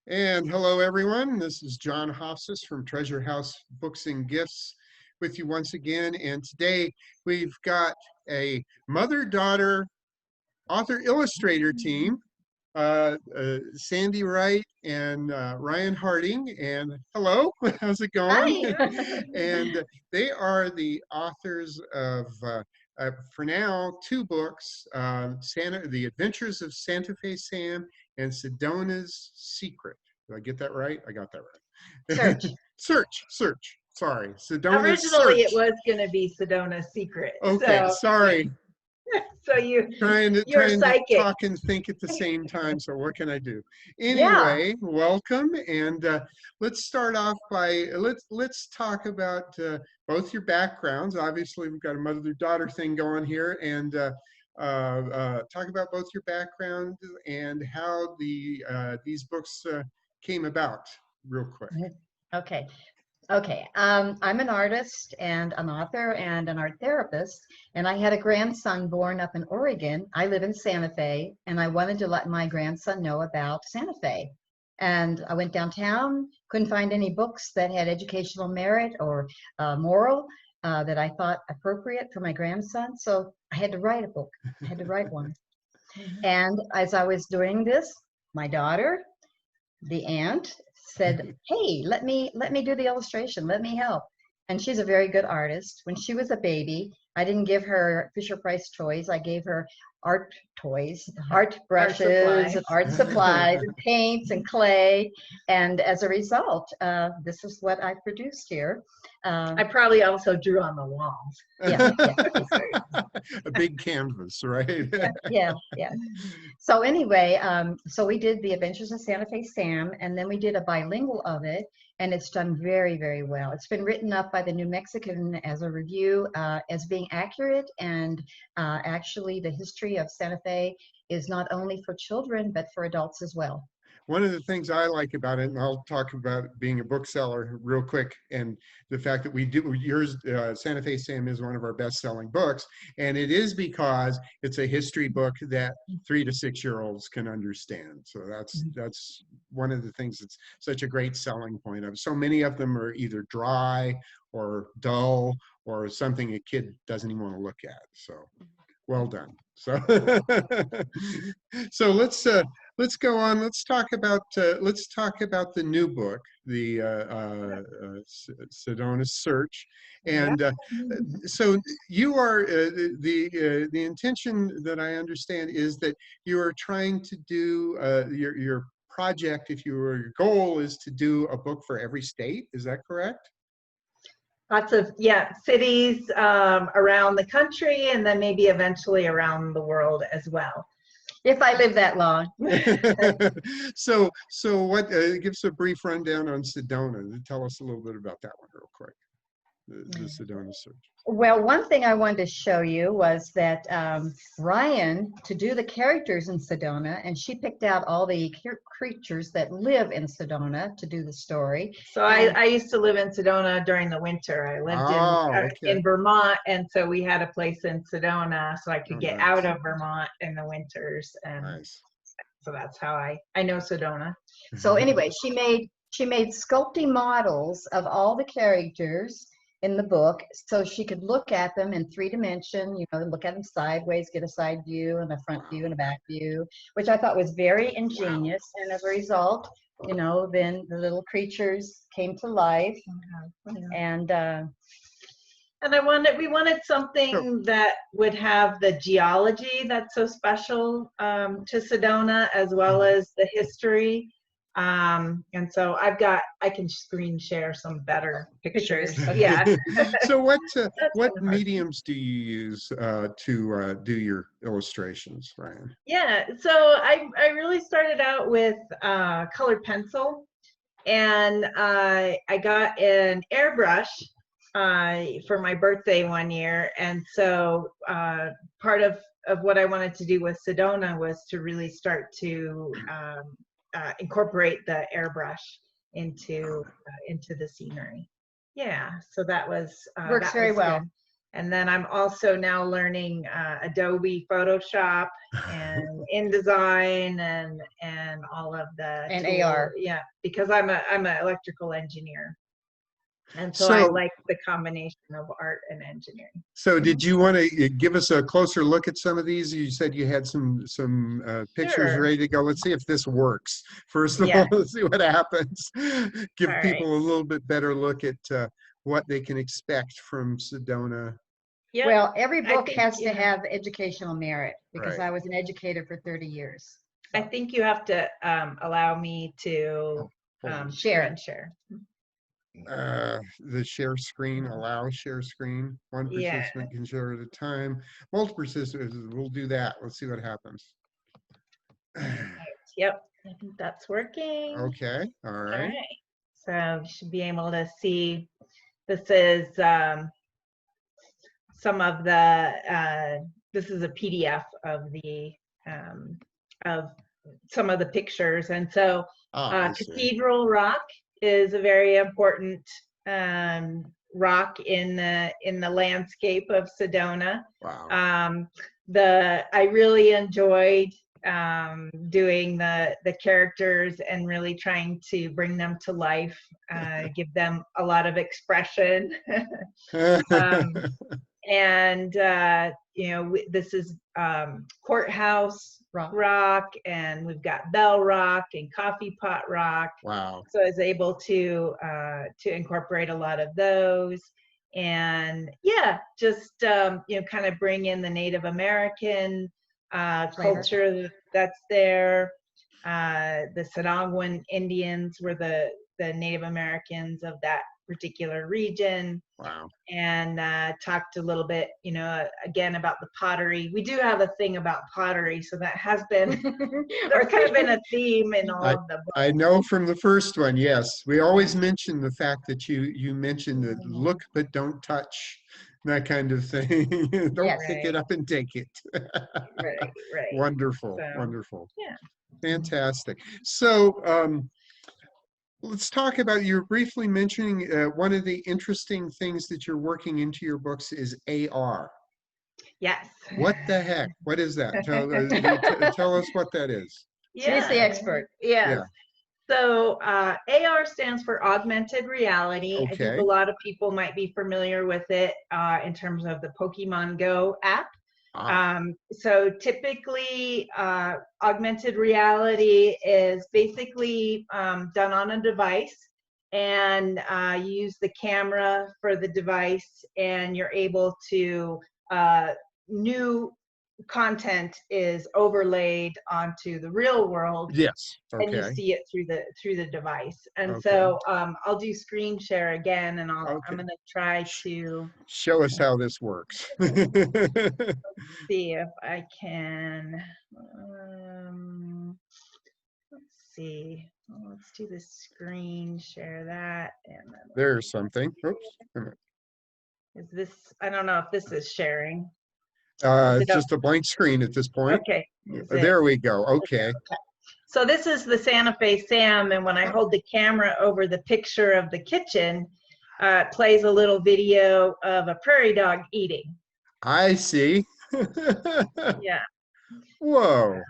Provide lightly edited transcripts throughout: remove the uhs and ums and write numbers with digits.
And hello, everyone. This is John Hofsis from Treasure House Books and Gifts with you once again. And today we've got a mother-daughter author-illustrator team, Sandi Wright and Riyon Harding. And hello, how's it going? Hi. And they are the authors of, for now, two books, The Adventures of Santa Fe Sam and Sedona's Secret. Did I get that right? I got that right. Search. Search. Sorry, Sedona's Originally, it Search. was going to be Sedona Secret. Okay, sorry. So you're Trying to psychic. talk and think at the same time. So what can I do? Yeah. Anyway, welcome, and let's start off by let's talk about both your backgrounds. Obviously, we've got a mother-daughter thing going here, and talk about both your backgrounds and how these books came about, real quick. Okay. I'm an artist and an author and an art therapist, and I had a grandson born up in Oregon. I live in Santa Fe, and I wanted to let my grandson know about Santa Fe. And I went downtown, couldn't find any books that had educational merit or moral that I thought appropriate for my grandson. So I had to write a book. I had to write one. And as I was doing this, my daughter, the aunt, said, "Hey, let me do the illustration. Let me help." And she's a very good artist. When she was a baby, I didn't give her Fisher Price toys. I gave her art toys, art brushes, and art supplies, and paints and clay. And as a result, this is what I produced here. I probably also drew on the walls. Yeah. A big canvas, right? Yeah. So anyway, so we did The Adventures of Santa Fe Sam, and then we did a bilingual of it, and it's done very, very well. It's been written up by the New Mexican as a review as being accurate, and actually the history of Santa Fe is not only for children, but for adults as well. One of the things I like about it, and I'll talk about being a bookseller real quick, and the fact that we do, yours, Santa Fe Sam is one of our best-selling books, and it is because it's a history book that 3 to 6-year-olds can understand. So that's one of the things that's such a great selling point of. So many of them are either dry or dull or something a kid doesn't even want to look at. So well done. So so let's go on. Let's talk about the new book, the Sedona Search, and so you are the intention that I understand is that you are trying to do your project. If your goal is to do a book for every state, is that correct? Lots of, cities around the country, and then maybe eventually around the world as well. If I live that long. So what, give us a brief rundown on Sedona. Tell us a little bit about that one real quick, the Sedona Search. Well, one thing I wanted to show you was that Riyon, to do the characters in Sedona, and she picked out all the creatures that live in Sedona to do the story. So I used to live in Sedona during the winter. I lived in Vermont, and so we had a place in Sedona so I could get out of Vermont in the winters. And so that's how I know Sedona. So anyway, she made sculpting models of all the characters in the book, so she could look at them in 3 dimension, look at them sideways, get a side view and a front view and a back view, which I thought was very ingenious. And as a result, then the little creatures came to life. And we wanted something that would have the geology that's so special to Sedona, as well as the history. And so I can screen share some better pictures. Yeah. So what mediums do you use to do your illustrations, Riyon? Yeah, so I really started out with colored pencil, and I got an airbrush for my birthday one year. And so part of what I wanted to do with Sedona was to really start to incorporate the airbrush into the scenery. Yeah, so that was works very well. Good. And then I'm also now learning Adobe Photoshop and InDesign and all of the And tools. AR. Yeah, because I'm an electrical engineer. And so I So, like the combination of art and engineering. so did you want to give us a closer look at some of these? You said you had some pictures Sure. ready to go. Let's see if this works. First of Yeah. all, let's see what happens. Give All right. people a little bit better look at what they can expect from Sedona. Yeah. Well, every I book think, has to yeah. have educational merit because Right. I was an educator for 30 years. I think you have to allow me to Hold on. Share it. share. The share screen, allow share screen. One Yeah. participant can share at a time. Multiple participants, we'll do that. Let's see what happens. Yep. I think that's working. Okay, all All right. right. So you should be able to see, this is some of the, this is a PDF of the, of some of the pictures. And so I see. Cathedral Rock is a very important rock in the landscape of Sedona. Wow. I really enjoyed doing the characters and really trying to bring them to life, give them a lot of expression. And you know, this is Courthouse Rock, and we've got Bell Rock and Coffee Pot Rock. Wow. So I was able to incorporate a lot of those, and yeah, just you know, kind of bring in the Native American culture that's there. The Sedona Indians were the Native Americans of that particular region. Wow. And talked a little bit, you know, again about the pottery. We do have a thing about pottery, so that has been there's kind of been a theme in all of the books. I know from the first one, yes. We always mention the fact that you mentioned that look but don't touch, that kind of thing. Don't Yes. pick it up and take it. Right. Wonderful, So, wonderful. yeah. Fantastic. So let's talk about, you're briefly mentioning one of the interesting things that you're working into your books is AR. Yes. What the heck? What is that? Tell us what that is. She's the expert. Yes. Yeah. So AR stands for augmented reality. I think Okay. a lot of people might be familiar with it in terms of the Pokemon Go app. So typically, augmented reality is basically done on a device, and you use the camera for the device, and you're able to new content is overlaid onto the real world. Yes. And you Okay. see it through the device. And Okay. so I'll do screen share again, and I'm Okay. going to try to Show us how this works. see if I can. Let's see. Let's do the screen share that, and then There's something. Oops. is this? I don't know if this is sharing. It's just a blank screen at this point. Okay. There we go. Okay. So this is the Santa Fe Sam, and when I hold the camera over the picture of the kitchen, it plays a little video of a prairie dog eating. I see. Yeah. Whoa.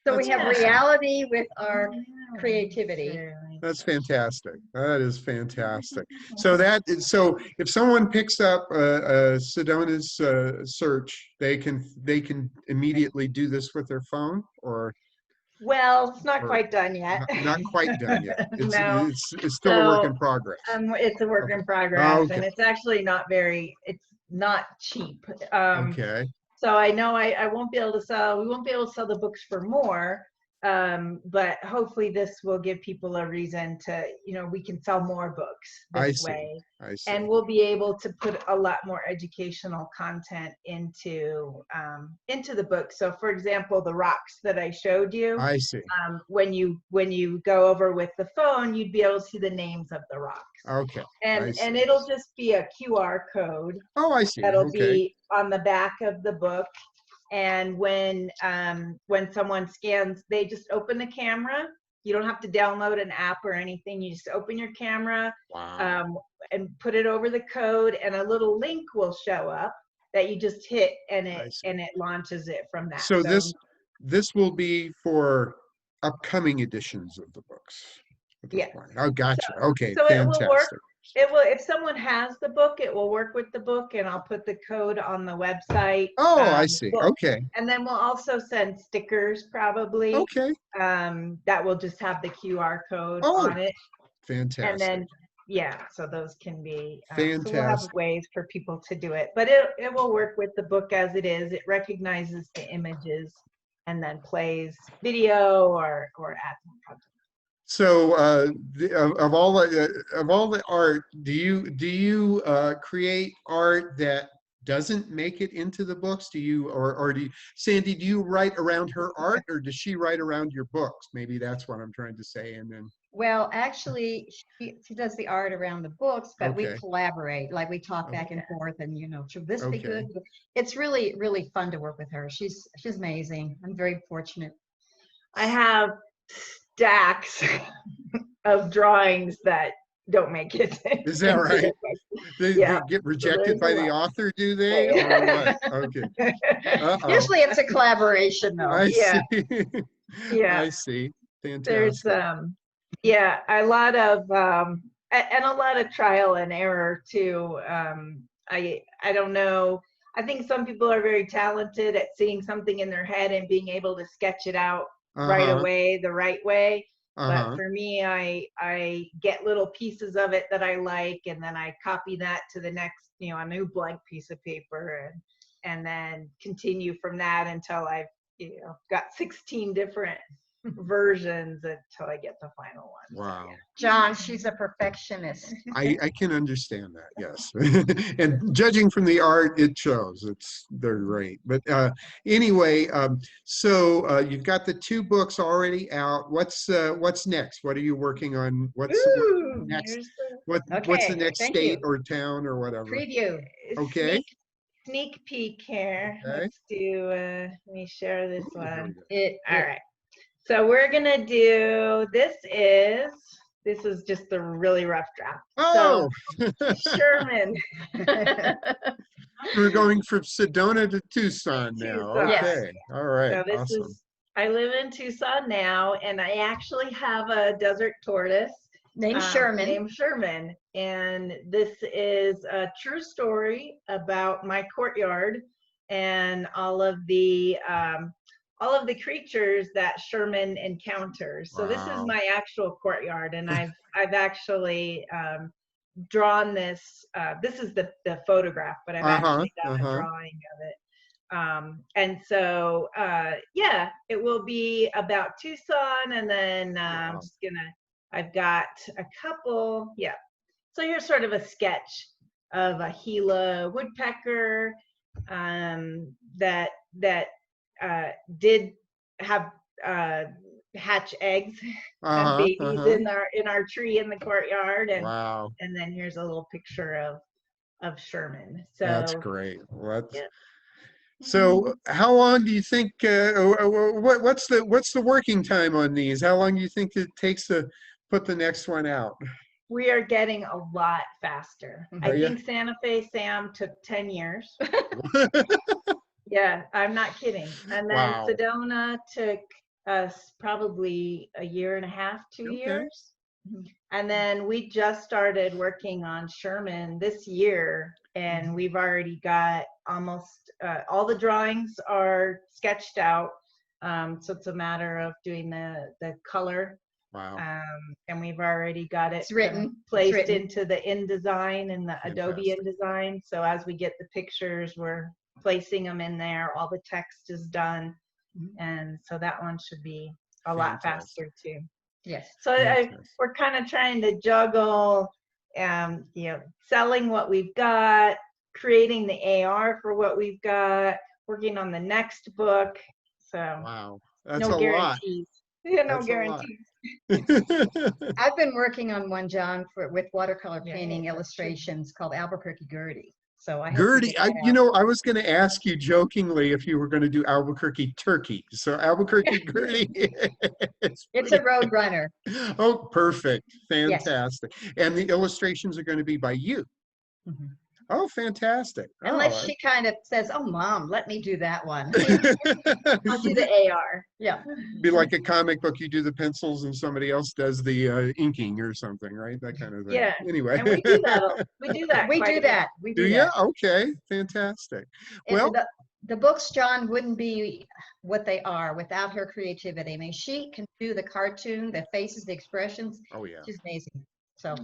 So we have reality with our creativity. That's fantastic. That is fantastic. So if someone picks up Sedona's search, they can immediately do this with their phone, or Well, it's not quite done yet. not quite done yet. No. It's still a work in progress. It's a work in progress, and it's actually it's not cheap. Okay. So I know we won't be able to sell the books for more, but hopefully this will give people a reason to, you know, we can sell more books this way. I see. And we'll be able to put a lot more educational content into the book. So for example, the rocks that I showed you, I see. when you go over with the phone, you'd be able to see the names of the rocks. Okay. And it'll just be a QR code. Oh, I see. That'll Okay. be on the back of the book. And when someone scans, they just open the camera. You don't have to download an app or anything. You just open your camera. Wow. And put it over the code, and a little link will show up. that you just hit and I it see. launches it from that. So this will be for upcoming editions of the books at this Yes. point. Oh, gotcha. Okay, So it will work. fantastic. It will, if someone has the book, it will work with the book, and I'll put the code on the website. Oh, I see. Okay. And then we'll also send stickers probably. Okay. That will just have the QR code Oh, on it. fantastic. And then, yeah, so those can be, so we'll have Fantastic. ways for people to do it, but it will work with the book as it is. It recognizes the images and then plays video or adds content. So of all the art, do you create art that doesn't make it into the books? Do you or do you, Sandy, do you write around her art, or does she write around your books? Maybe that's what I'm trying to say. And then Well, actually, she does the art around the books, but we Okay. collaborate. Like we talk back and forth, and should this be good? It's really, really fun to work with her. She's amazing. I'm very fortunate. I have stacks of drawings that don't make it. Is that right? They get rejected by the author, do they? Or what? Okay. Usually it's a collaboration though. I Yeah. see. Yeah. I see. There's Fantastic. yeah, a lot of and a lot of trial and error too. I don't know. I think some people are very talented at seeing something in their head and being able to sketch it out right away, the right way. But for me, I get little pieces of it that I like, and then I copy that to the next, a new blank piece of paper, and then continue from that until I've got 16 different versions until I get the final one. Wow. John, she's a perfectionist. I can understand that, yes. And judging from the art, it shows. They're great. But anyway, so you've got the 2 books already out. What's next? What are you working on? What's next? What's the next state or town or whatever? Preview. Okay. Sneak peek here. Okay. Let's do. Let me share this one. All right. So we're gonna do. This is just a really rough draft. Oh. So Sherman. We're going from Sedona to Tucson now. Tucson. Okay. Yes. All right. So this awesome. is. I live in Tucson now, and I actually have a desert tortoise named Sherman. And this is a true story about my courtyard and all of the creatures that Sherman encounters. So this is my actual courtyard, and I've actually drawn this. This is the photograph, but I've actually done a drawing of it. And so it will be about Tucson, and then I've got a couple. Yeah. So here's sort of a sketch of a Gila woodpecker that did have hatch eggs and babies in our tree in the courtyard, and and then here's a little picture of Sherman. So that's great. So how long do you think? What's the working time on these? How long do you think it takes to put the next one out? We are getting a lot faster. I think Santa Fe Sam took 10 years. Yeah, I'm not kidding. And then Sedona took us probably a year and a half, 2 years. And then we just started working on Sherman this year, and we've already got almost all the drawings are sketched out. So it's a matter of doing the color. And we've already got it placed into the InDesign and the Adobe InDesign. So as we get the pictures, we're placing them in there. All the text is done. And so that one should be a lot faster too. Yes. So we're kind of trying to juggle, selling what we've got, creating the AR for what we've got, working on the next book. So that's no a guarantees. lot. Yeah, no guarantees. I've been working on one, John, with watercolor painting illustrations called Albuquerque Gertie. So I Gertie, I was going to ask you jokingly if you were going to do Albuquerque Turkey. So Albuquerque Gertie. It's a road runner. Oh, perfect. Fantastic. Yes. And the illustrations are going to be by you. Oh, fantastic. Unless Oh, she kind of says, "Oh, Mom, let me do that one." I'll do the AR. Yeah. be like a comic book. You do the pencils and somebody else does the inking or something, right? That kind of thing. Yeah. Anyway. And we do that. We do that. We quite do a bit. that. We Do do you? that. Okay, fantastic. And Well, the books, John, wouldn't be what they are without her creativity. I mean, she can do the cartoon, the faces, the expressions. oh yeah, She's amazing. So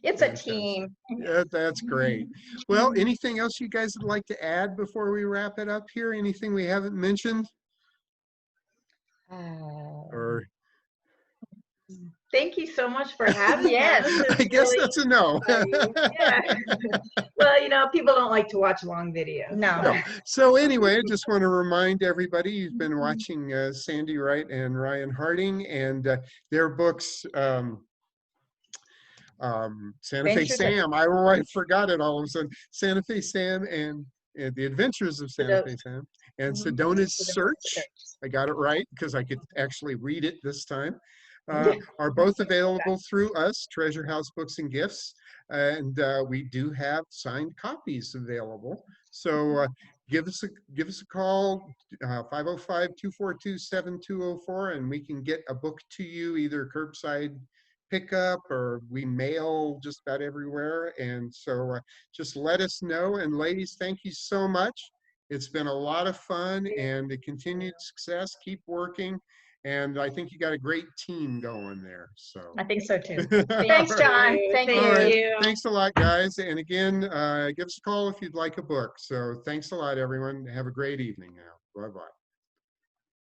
it's a fantastic. team. Yeah, that's great. Well, anything else you guys would like to add before we wrap it up here? Anything we haven't mentioned? Or Thank you so much for having Yes. us. It's I guess really that's a no. yeah. Well, people don't like to watch long videos. No. No. So anyway, I just want to remind everybody you've been watching Sandi Wright and Riyon Harding and their books, Santa Fe Adventures of Sam. I forgot it all of a sudden. Santa Fe Sam and The Adventures of Santa Fe Sam and Mhm. Sedona Sedona Search. Search. I got it right because I could actually read it this time. Are both available through us, Treasure House Books and Gifts. And we do have signed copies available. So give us a call, 505-242-7204, and we can get a book to you, either curbside pickup or we mail just about everywhere. And so just let us know. And ladies, thank you so much. It's been a lot of fun and a continued success. Keep working. And I think you got a great team going there. So I think so too. All Thanks, right. John. Thank All you. right. Thanks a lot, guys. And again, give us a call if you'd like a book. So thanks a lot, everyone. Have a great evening now. Bye-bye.